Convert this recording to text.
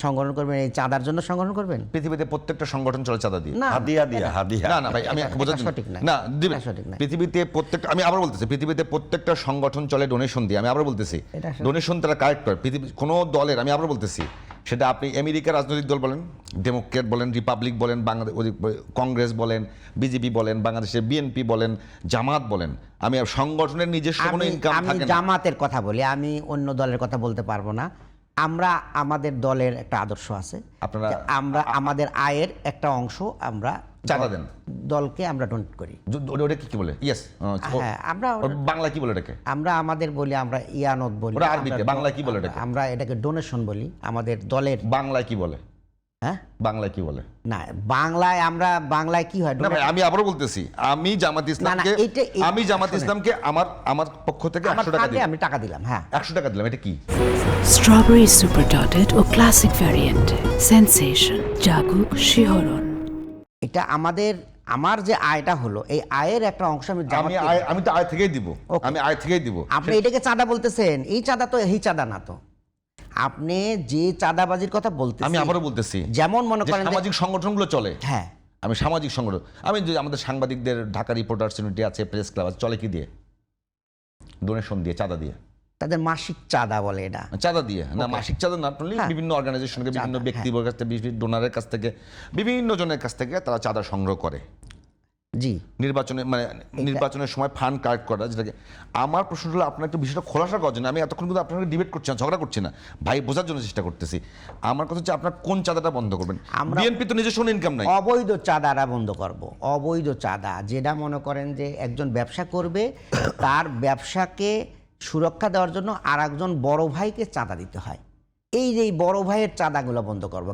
সংগঠন করবেন এই চাঁদার জন্য সংগঠন করবেন? পৃথিবীতে প্রত্যেকটা সংগঠন চলে চাঁদা দিয়ে। না, হাদিয়া না ভাই, আমি বোঝার জন্য সঠিক না। না দিবেন। এটা সঠিক না। পৃথিবীতে প্রত্যেকটা, আমি আবার বলতেছি, পৃথিবীতে প্রত্যেকটা সংগঠন চলে ডোনেশন দিয়ে। আমি আবার বলতেছি, এটা আসলে- ডোনেশন তারা কালেক্ট করে। পৃথিবী কোনো দলের, আমি আবার বলতেছি, সেটা আপনি আমেরিকার রাজনৈতিক দল বলেন, ডেমোক্রেট বলেন, রিপাবলিক বলেন, বাংলাদেশ কংগ্রেস বলেন, বিজেপি বলেন, বাংলাদেশের বিএনপি বলেন, জামাত বলেন, আমি সংগঠনের নিজস্ব কোনো ইনকাম আমি থাকে না। জামাতের কথা বলি, আমি অন্য দলের কথা বলতে পারবো না। আমরা আমাদের দলের একটা আদর্শ আছে, আপনারা আমরা আমাদের আয়ের একটা অংশ আমরা চাঁদা দেন, দলকে আমরা ডোনেট করি। ওটা কি বলে? ইয়েস, হ্যাঁ, আমরা বাংলা কি বলে এটাকে? আমরা আমাদের বলি, আমরা ইয়ানত বলি। ওটা আরবিতে, বাংলায় কি বলে এটাকে? আমরা এটাকে ডোনেশন বলি আমাদের দলের। বাংলায় কি বলে? হ্যাঁ, বাংলায় কি বলে? না বাংলায় আমরা বাংলায় কি হয়? না ভাই, আমি আবারও বলতেছি, আমি জামাত ইসলামকে, আমি জামাত ইসলামকে আমার পক্ষ থেকে 100 টাকা দিই। আমি টাকা দিলাম, হ্যাঁ 100 টাকা দিলাম, এটা কি? স্ট্রবেরি সুপার ডটেড ও ক্লাসিক ভ্যারিয়েন্ট সেন্সেশন জাগুক শিহরণ। এটা আমার যে আয়টা হলো, এই আয়ের একটা অংশ আমি আমি তো আয় থেকেই দিব, Okay. আমি আয় থেকেই দিব। আপনি এটাকে চাঁদা বলতেছেন, এই চাঁদা তো এই চাঁদা না তো। আপনি যে চাঁদাবাজির কথা বলতেছেন, আমি আবারও বলতেছি, যেমন মনে যে করেন সামাজিক সংগঠনগুলো চলে, হ্যাঁ, আমি সামাজিক সংগঠন, আমি যে আমাদের সাংবাদিকদের ঢাকা রিপোর্টার্স ইউনিটি আছে, প্রেস ক্লাব আছে, চলে কি দিয়ে? ডোনেশন দিয়ে, চাঁদা দিয়ে। তাদের মাসিক চাঁদা বলে এটা। চাঁদা দিয়ে না, Okay. মাসিক চাঁদা না, আপনি হ্যাঁ। বিভিন্ন অর্গানাইজেশনকে, বিভিন্ন চাঁদা, ব্যক্তিবর্গের কাছ থেকে, বিভিন্ন ডোনারের কাছ থেকে, বিভিন্ন জনের কাছ থেকে তারা চাঁদা সংগ্রহ করে জি, নির্বাচনের সময় ফান্ড কালেক্ট করা, যেটাকে আমার প্রশ্ন হলো, আপনার একটু বিষয়টা খোলাসা করার জন্য। আমি এতক্ষণ কিন্তু আপনার ডিবেট করছি না, ঝগড়া করছি না ভাই, বোঝার জন্য চেষ্টা করতেছি। আমার কথা হচ্ছে, আপনার কোন চাঁদাটা বন্ধ করবেন? বিএনপি তো নিজস্ব ইনকাম নাই। অবৈধ চাঁদাটা বন্ধ করব। অবৈধ চাঁদা, যেটা মনে করেন যে একজন ব্যবসা করবে, তার ব্যবসাকে সুরক্ষা দেওয়ার জন্য আর একজন বড় ভাইকে চাঁদা দিতে হয়, এই যে বড় ভাইয়ের চাঁদাগুলো বন্ধ করব।